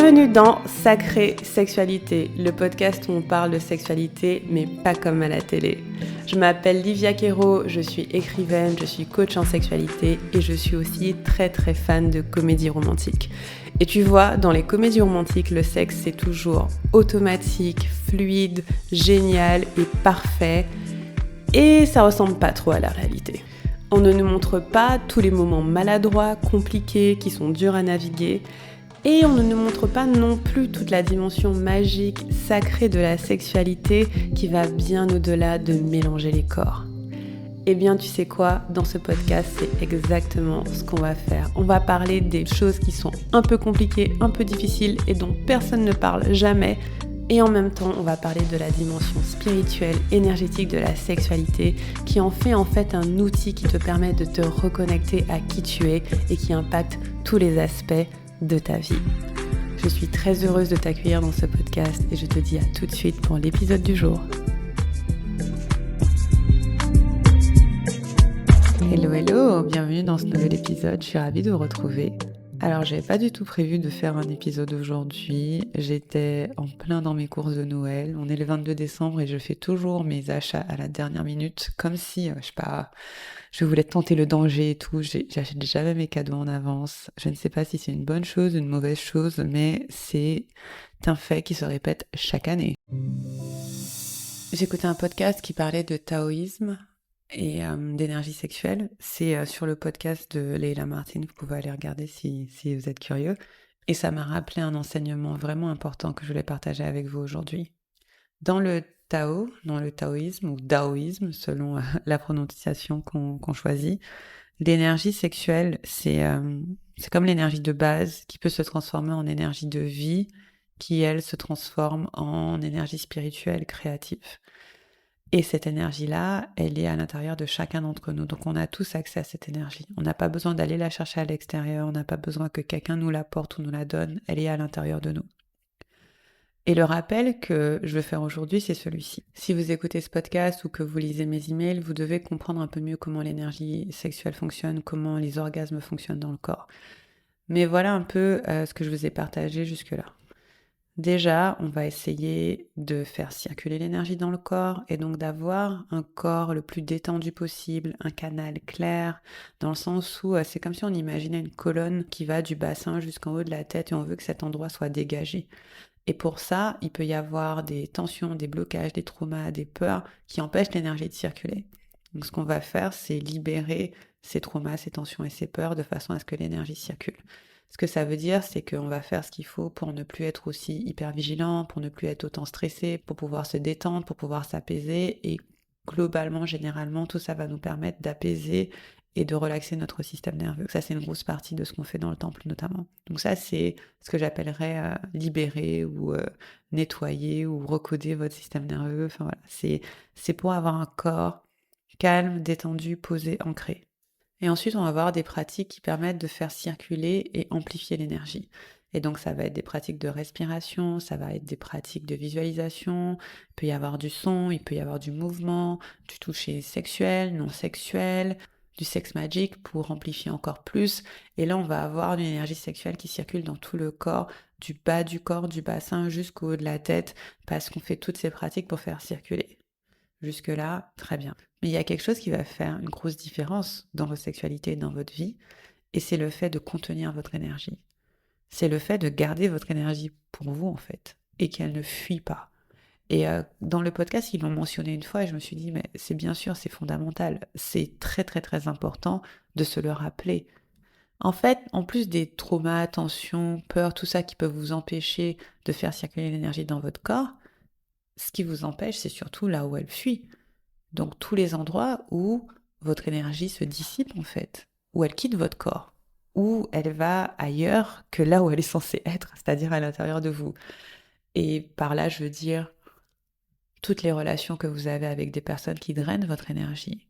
Bienvenue dans Sacrée Sexualité, le podcast où on parle de sexualité, mais pas comme à la télé. Je m'appelle Livia Quero, je suis écrivaine, je suis coach en sexualité et je suis aussi très très fan de comédies romantiques. Et tu vois, dans les comédies romantiques, le sexe c'est toujours automatique, fluide, génial et parfait. Et ça ressemble pas trop à la réalité. On ne nous montre pas tous les moments maladroits, compliqués, qui sont durs à naviguer. Et on ne nous montre pas non plus toute la dimension magique, sacrée de la sexualité qui va bien au-delà de mélanger les corps. Eh bien, tu sais quoi, dans ce podcast, c'est exactement ce qu'on va faire. On va parler des choses qui sont un peu compliquées, un peu difficiles et dont personne ne parle jamais. Et en même temps, on va parler de la dimension spirituelle, énergétique de la sexualité qui en fait un outil qui te permet de te reconnecter à qui tu es et qui impacte tous les aspects de ta vie. Je suis très heureuse de t'accueillir dans ce podcast et je te dis à tout de suite pour l'épisode du jour. Hello, bienvenue dans ce nouvel épisode, je suis ravie de vous retrouver. Alors j'avais pas du tout prévu de faire un épisode aujourd'hui, j'étais en plein dans mes courses de Noël, on est le 22 décembre et je fais toujours mes achats à la dernière minute, comme si, je voulais tenter le danger et tout, j'achète jamais mes cadeaux en avance, je ne sais pas si c'est une bonne chose ou une mauvaise chose, mais c'est un fait qui se répète chaque année. J'écoutais un podcast qui parlait de taoïsme, et d'énergie sexuelle. C'est sur le podcast de Leila Martin, vous pouvez aller regarder si vous êtes curieux. Et ça m'a rappelé un enseignement vraiment important que je voulais partager avec vous aujourd'hui. Dans le Tao, dans le taoïsme ou daoïsme, selon la prononciation qu'on choisit, l'énergie sexuelle, c'est comme l'énergie de base qui peut se transformer en énergie de vie, qui, elle, se transforme en énergie spirituelle, créative. Et cette énergie-là, elle est à l'intérieur de chacun d'entre nous. Donc on a tous accès à cette énergie. On n'a pas besoin d'aller la chercher à l'extérieur, on n'a pas besoin que quelqu'un nous l'apporte ou nous la donne, elle est à l'intérieur de nous. Et le rappel que je veux faire aujourd'hui, c'est celui-ci. Si vous écoutez ce podcast ou que vous lisez mes emails, vous devez comprendre un peu mieux comment l'énergie sexuelle fonctionne, comment les orgasmes fonctionnent dans le corps. Mais voilà un peu ce que je vous ai partagé jusque-là. Déjà, on va essayer de faire circuler l'énergie dans le corps et donc d'avoir un corps le plus détendu possible, un canal clair, dans le sens où c'est comme si on imaginait une colonne qui va du bassin jusqu'en haut de la tête et on veut que cet endroit soit dégagé. Et pour ça, il peut y avoir des tensions, des blocages, des traumas, des peurs qui empêchent l'énergie de circuler. Donc ce qu'on va faire, c'est libérer ces traumas, ces tensions et ces peurs de façon à ce que l'énergie circule. Ce que ça veut dire, c'est qu'on va faire ce qu'il faut pour ne plus être aussi hyper vigilant, pour ne plus être autant stressé, pour pouvoir se détendre, pour pouvoir s'apaiser. Et globalement, généralement, tout ça va nous permettre d'apaiser et de relaxer notre système nerveux. Ça, c'est une grosse partie de ce qu'on fait dans le temple notamment. Donc ça, c'est ce que j'appellerais libérer ou nettoyer ou recoder votre système nerveux. Enfin voilà, c'est pour avoir un corps calme, détendu, posé, ancré. Et ensuite, on va avoir des pratiques qui permettent de faire circuler et amplifier l'énergie. Et donc, ça va être des pratiques de respiration, ça va être des pratiques de visualisation, il peut y avoir du son, il peut y avoir du mouvement, du toucher sexuel, non sexuel, du sex magic pour amplifier encore plus. Et là, on va avoir une énergie sexuelle qui circule dans tout le corps, du bas du corps, du bassin jusqu'au haut de la tête, parce qu'on fait toutes ces pratiques pour faire circuler. Jusque-là, très bien. Mais il y a quelque chose qui va faire une grosse différence dans votre sexualité et dans votre vie, et c'est le fait de contenir votre énergie. C'est le fait de garder votre énergie pour vous, en fait, et qu'elle ne fuit pas. Et dans le podcast, ils l'ont mentionné une fois, et je me suis dit, mais c'est bien sûr, c'est fondamental. C'est très, très, très important de se le rappeler. En fait, en plus des traumas, tensions, peurs, tout ça qui peut vous empêcher de faire circuler l'énergie dans votre corps, ce qui vous empêche, c'est surtout là où elle fuit. Donc tous les endroits où votre énergie se dissipe en fait, où elle quitte votre corps, où elle va ailleurs que là où elle est censée être, c'est-à-dire à l'intérieur de vous. Et par là, je veux dire toutes les relations que vous avez avec des personnes qui drainent votre énergie,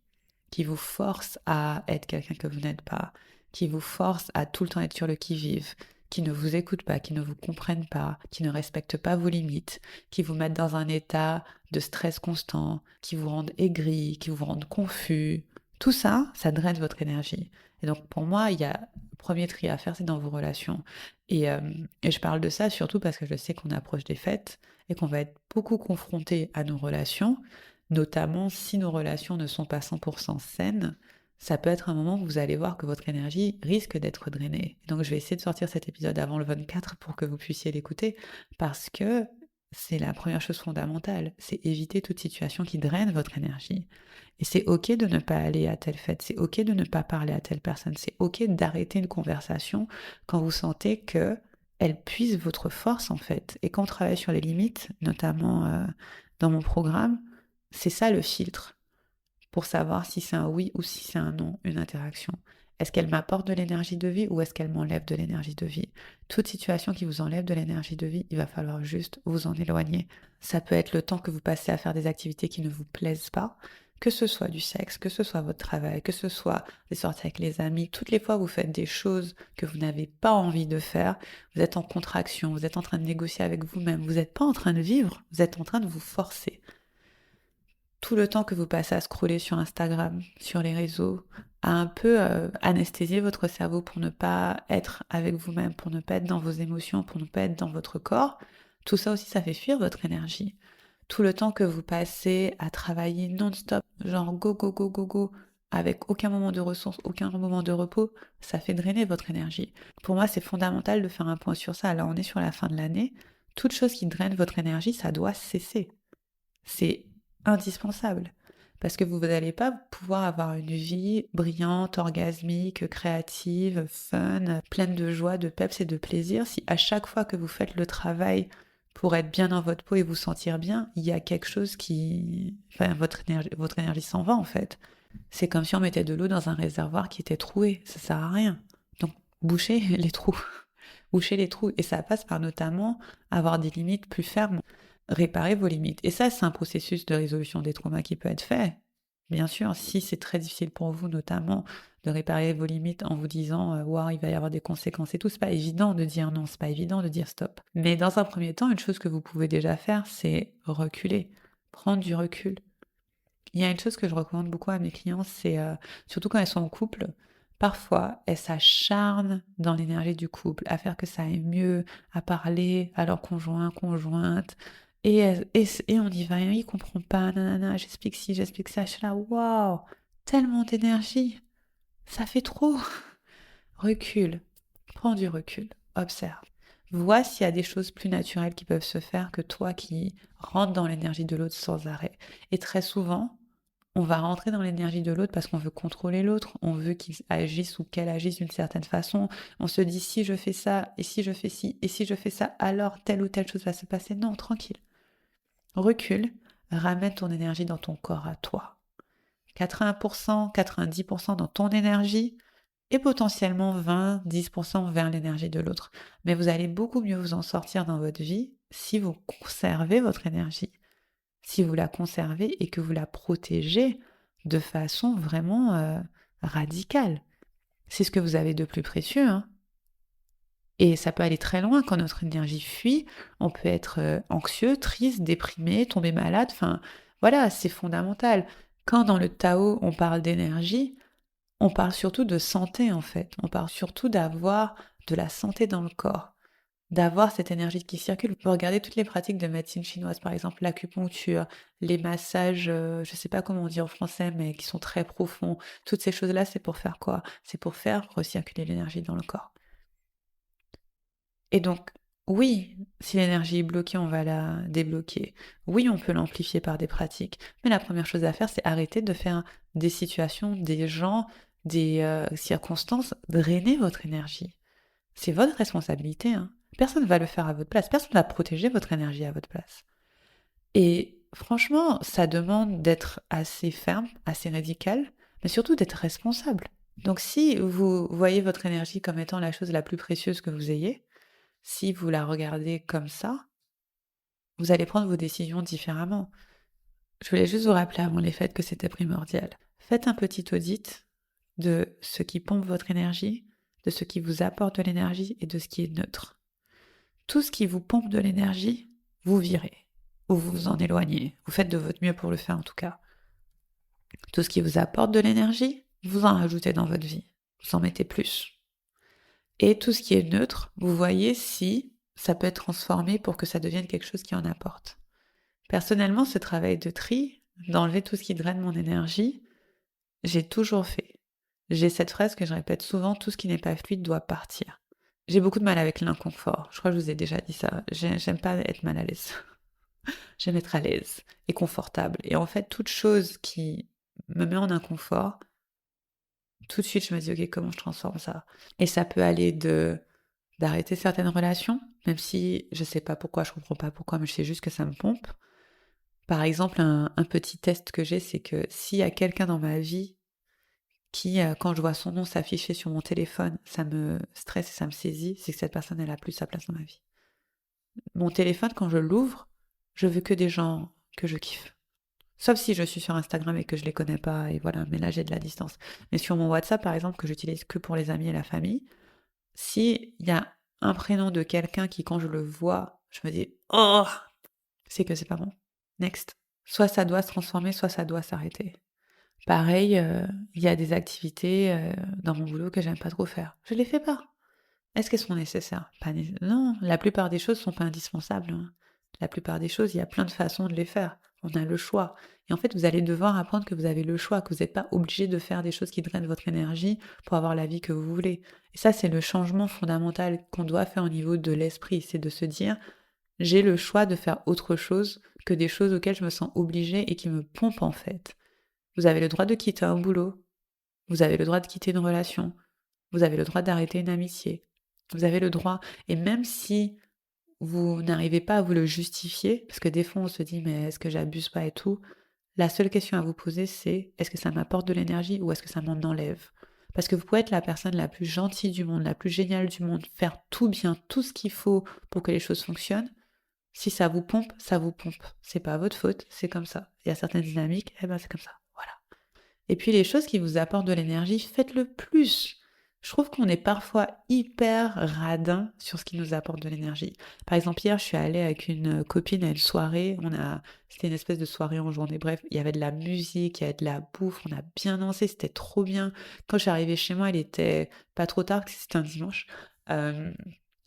qui vous forcent à être quelqu'un que vous n'êtes pas, qui vous forcent à tout le temps être sur le qui-vive, qui ne vous écoutent pas, qui ne vous comprennent pas, qui ne respectent pas vos limites, qui vous mettent dans un état de stress constant, qui vous rendent aigris, qui vous rendent confus. Tout ça, ça draine votre énergie. Et donc pour moi, il y a premier tri à faire, c'est dans vos relations. Et je parle de ça surtout parce que je sais qu'on approche des fêtes et qu'on va être beaucoup confronté à nos relations, notamment si nos relations ne sont pas 100% saines. Ça peut être un moment où vous allez voir que votre énergie risque d'être drainée. Donc je vais essayer de sortir cet épisode avant le 24 pour que vous puissiez l'écouter, parce que c'est la première chose fondamentale, c'est éviter toute situation qui draine votre énergie. Et c'est ok de ne pas aller à telle fête, c'est ok de ne pas parler à telle personne, c'est ok d'arrêter une conversation quand vous sentez que elle puise votre force en fait. Et quand on travaille sur les limites, notamment dans mon programme, c'est ça le filtre pour savoir si c'est un oui ou si c'est un non, une interaction. Est-ce qu'elle m'apporte de l'énergie de vie ou est-ce qu'elle m'enlève de l'énergie de vie? Toute situation qui vous enlève de l'énergie de vie, il va falloir juste vous en éloigner. Ça peut être le temps que vous passez à faire des activités qui ne vous plaisent pas, que ce soit du sexe, que ce soit votre travail, que ce soit des sorties avec les amis. Toutes les fois où vous faites des choses que vous n'avez pas envie de faire, vous êtes en contraction, vous êtes en train de négocier avec vous-même, vous n'êtes pas en train de vivre, vous êtes en train de vous forcer. Tout le temps que vous passez à scroller sur Instagram, sur les réseaux, à un peu anesthésier votre cerveau pour ne pas être avec vous-même, pour ne pas être dans vos émotions, pour ne pas être dans votre corps, tout ça aussi, ça fait fuir votre énergie. Tout le temps que vous passez à travailler non-stop, genre go, go, go, go, go, avec aucun moment de ressources, aucun moment de repos, ça fait drainer votre énergie. Pour moi, c'est fondamental de faire un point sur ça. Là, on est sur la fin de l'année. Toute chose qui draine votre énergie, ça doit cesser. C'est indispensable. Parce que vous n'allez pas pouvoir avoir une vie brillante, orgasmique, créative, fun, pleine de joie, de peps et de plaisir si à chaque fois que vous faites le travail pour être bien dans votre peau et vous sentir bien, il y a quelque chose qui... Enfin, votre énergie s'en va en fait. C'est comme si on mettait de l'eau dans un réservoir qui était troué. Ça sert à rien. Donc, bouchez les trous. Bouchez les trous. Et ça passe par notamment avoir des limites plus fermes. Réparer vos limites. Et ça, c'est un processus de résolution des traumas qui peut être fait. Bien sûr, si c'est très difficile pour vous, notamment, de réparer vos limites en vous disant waouh, il va y avoir des conséquences et tout, c'est pas évident de dire non, c'est pas évident de dire stop. Mais dans un premier temps, une chose que vous pouvez déjà faire, c'est reculer, prendre du recul. Il y a une chose que je recommande beaucoup à mes clients, c'est surtout quand elles sont en couple, parfois elles s'acharnent dans l'énergie du couple, à faire que ça aille mieux, à parler à leur conjoint, conjointe, et on y va, et il comprend pas, nanana, j'explique ci, j'explique ça, je suis là, waouh, tellement d'énergie, ça fait trop. Recule, prends du recul, observe. Vois s'il y a des choses plus naturelles qui peuvent se faire que toi qui rentres dans l'énergie de l'autre sans arrêt. Et très souvent, on va rentrer dans l'énergie de l'autre parce qu'on veut contrôler l'autre, on veut qu'il agisse ou qu'elle agisse d'une certaine façon. On se dit si je fais ça, et si je fais ci, et si je fais ça, alors telle ou telle chose va se passer. Non, tranquille. Recule, ramène ton énergie dans ton corps à toi. 80%, 90% dans ton énergie et potentiellement 20, 10% vers l'énergie de l'autre. Mais vous allez beaucoup mieux vous en sortir dans votre vie si vous conservez votre énergie, si vous la conservez et que vous la protégez de façon vraiment radicale. C'est ce que vous avez de plus précieux, hein. Et ça peut aller très loin quand notre énergie fuit. On peut être anxieux, triste, déprimé, tomber malade. Enfin, voilà, c'est fondamental. Quand dans le Tao, on parle d'énergie, on parle surtout de santé en fait. On parle surtout d'avoir de la santé dans le corps, d'avoir cette énergie qui circule. Vous pouvez regarder toutes les pratiques de médecine chinoise, par exemple l'acupuncture, les massages, je ne sais pas comment on dit en français, mais qui sont très profonds. Toutes ces choses-là, c'est pour faire quoi? C'est pour faire recirculer l'énergie dans le corps. Et donc, oui, si l'énergie est bloquée, on va la débloquer. Oui, on peut l'amplifier par des pratiques. Mais la première chose à faire, c'est arrêter de faire des situations, des gens, des circonstances drainer votre énergie. C'est votre responsabilité, hein. Personne ne va le faire à votre place. Personne ne va protéger votre énergie à votre place. Et franchement, ça demande d'être assez ferme, assez radical, mais surtout d'être responsable. Donc si vous voyez votre énergie comme étant la chose la plus précieuse que vous ayez, si vous la regardez comme ça, vous allez prendre vos décisions différemment. Je voulais juste vous rappeler avant les fêtes que c'était primordial. Faites un petit audit de ce qui pompe votre énergie, de ce qui vous apporte de l'énergie et de ce qui est neutre. Tout ce qui vous pompe de l'énergie, vous virez ou vous vous en éloignez. Vous faites de votre mieux pour le faire en tout cas. Tout ce qui vous apporte de l'énergie, vous en rajoutez dans votre vie. Vous en mettez plus. Et tout ce qui est neutre, vous voyez si ça peut être transformé pour que ça devienne quelque chose qui en apporte. Personnellement, ce travail de tri, d'enlever tout ce qui draine mon énergie, j'ai toujours fait. J'ai cette phrase que je répète souvent, tout ce qui n'est pas fluide doit partir. J'ai beaucoup de mal avec l'inconfort. Je crois que je vous ai déjà dit ça. J'aime pas être mal à l'aise. J'aime être à l'aise et confortable. Et en fait, toute chose qui me met en inconfort, tout de suite, je me dis, ok, comment je transforme ça? Et ça peut aller d'arrêter certaines relations, même si je sais pas pourquoi, je comprends pas pourquoi, mais je sais juste que ça me pompe. Par exemple, un petit test que j'ai, c'est que s'il y a quelqu'un dans ma vie qui, quand je vois son nom s'afficher sur mon téléphone, ça me stresse et ça me saisit, c'est que cette personne, elle a plus sa place dans ma vie. Mon téléphone, quand je l'ouvre, je veux que des gens que je kiffe. Sauf si je suis sur Instagram et que je les connais pas, et voilà, mais là j'ai de la distance. Mais sur mon WhatsApp, par exemple, que j'utilise que pour les amis et la famille, si il y a un prénom de quelqu'un qui, quand je le vois, je me dis oh, c'est que c'est pas bon. Next. Soit ça doit se transformer, soit ça doit s'arrêter. Pareil, il y a des activités dans mon boulot que j'aime pas trop faire. Je les fais pas. Est-ce qu'elles sont nécessaires? Non, la plupart des choses sont pas indispensables, hein. La plupart des choses, il y a plein de façons de les faire. On a le choix. Et en fait, vous allez devoir apprendre que vous avez le choix, que vous n'êtes pas obligé de faire des choses qui drainent votre énergie pour avoir la vie que vous voulez. Et ça, c'est le changement fondamental qu'on doit faire au niveau de l'esprit. C'est de se dire, j'ai le choix de faire autre chose que des choses auxquelles je me sens obligée et qui me pompent en fait. Vous avez le droit de quitter un boulot. Vous avez le droit de quitter une relation. Vous avez le droit d'arrêter une amitié. Vous avez le droit. Et même si vous n'arrivez pas à vous le justifier, parce que des fois on se dit mais est-ce que j'abuse pas et tout, la seule question à vous poser c'est est-ce que ça m'apporte de l'énergie ou est-ce que ça m'en enlève? Parce que vous pouvez être la personne la plus gentille du monde, la plus géniale du monde, faire tout bien, tout ce qu'il faut pour que les choses fonctionnent. Si ça vous pompe, ça vous pompe. C'est pas votre faute, c'est comme ça. Il y a certaines dynamiques, eh ben c'est comme ça. Voilà. Et puis les choses qui vous apportent de l'énergie, faites-le plus. Je trouve qu'on est parfois hyper radin sur ce qui nous apporte de l'énergie. Par exemple, hier, je suis allée avec une copine à une soirée. C'était une espèce de soirée en journée. Bref, il y avait de la musique, il y avait de la bouffe. On a bien dansé, c'était trop bien. Quand je suis arrivée chez moi, il était pas trop tard, parce que c'était un dimanche. Euh,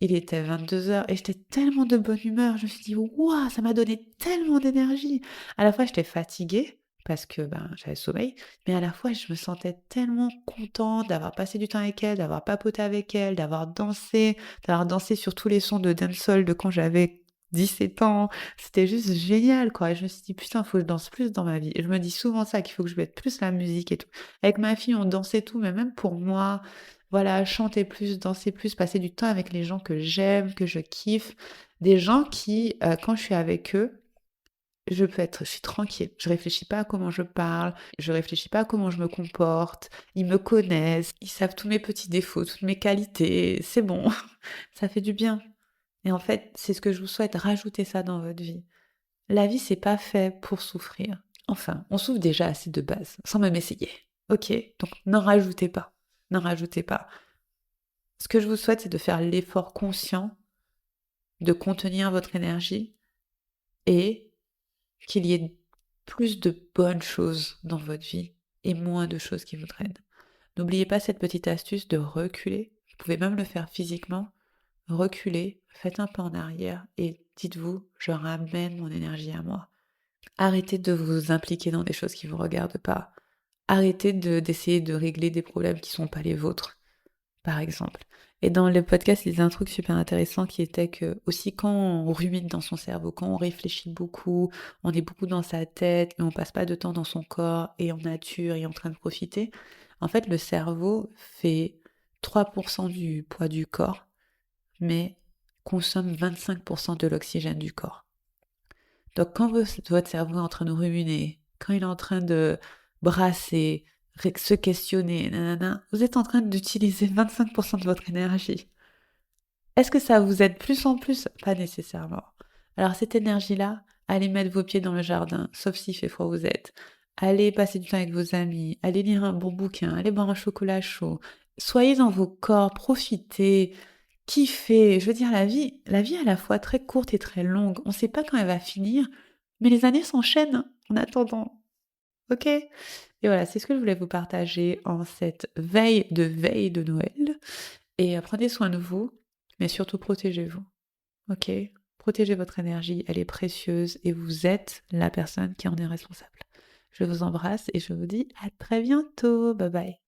il était 22 heures et j'étais tellement de bonne humeur. Je me suis dit, waouh, ça m'a donné tellement d'énergie. À la fois, j'étais fatiguée parce que j'avais sommeil, mais à la fois, je me sentais tellement contente d'avoir passé du temps avec elle, d'avoir papoté avec elle, d'avoir dansé sur tous les sons de dancehall de quand j'avais 17 ans. C'était juste génial, quoi. Et je me suis dit, putain, faut que je danse plus dans ma vie. Et je me dis souvent ça, qu'il faut que je mette plus la musique et tout. Avec ma fille, on dansait tout, mais même pour moi, voilà, chanter plus, danser plus, passer du temps avec les gens que j'aime, que je kiffe. Des gens qui, quand je suis avec eux, je suis tranquille. Je réfléchis pas à comment je parle, je réfléchis pas à comment je me comporte. Ils me connaissent, ils savent tous mes petits défauts, toutes mes qualités. C'est bon, ça fait du bien. Et en fait, c'est ce que je vous souhaite, rajoutez ça dans votre vie. La vie, c'est pas fait pour souffrir. Enfin, on souffre déjà assez de base, sans même essayer. Ok, donc n'en rajoutez pas. N'en rajoutez pas. Ce que je vous souhaite, c'est de faire l'effort conscient de contenir votre énergie et qu'il y ait plus de bonnes choses dans votre vie et moins de choses qui vous drainent. N'oubliez pas cette petite astuce de reculer. Vous pouvez même le faire physiquement. Reculez, faites un pas en arrière et dites-vous, je ramène mon énergie à moi. Arrêtez de vous impliquer dans des choses qui ne vous regardent pas. Arrêtez d'essayer de régler des problèmes qui ne sont pas les vôtres, par exemple. Et dans le podcast, il y a un truc super intéressant qui était que aussi quand on rumine dans son cerveau, quand on réfléchit beaucoup, on est beaucoup dans sa tête, mais on passe pas de temps dans son corps et en nature et en train de profiter, en fait le cerveau fait 3% du poids du corps, mais consomme 25% de l'oxygène du corps. Donc quand votre cerveau est en train de ruminer, quand il est en train de brasser, se questionner, nanana, vous êtes en train d'utiliser 25% de votre énergie. Est-ce que ça vous aide plus en plus? Pas nécessairement. Alors cette énergie-là, allez mettre vos pieds dans le jardin, sauf s'il fait froid où vous êtes. Allez passer du temps avec vos amis, allez lire un bon bouquin, allez boire un chocolat chaud. Soyez dans vos corps, profitez, kiffez. Je veux dire, la vie est à la fois très courte et très longue. On ne sait pas quand elle va finir, mais les années s'enchaînent en attendant. Ok? Et voilà, c'est ce que je voulais vous partager en cette veille de Noël. Et prenez soin de vous, mais surtout protégez-vous. Ok? Protégez votre énergie, elle est précieuse et vous êtes la personne qui en est responsable. Je vous embrasse et je vous dis à très bientôt. Bye bye.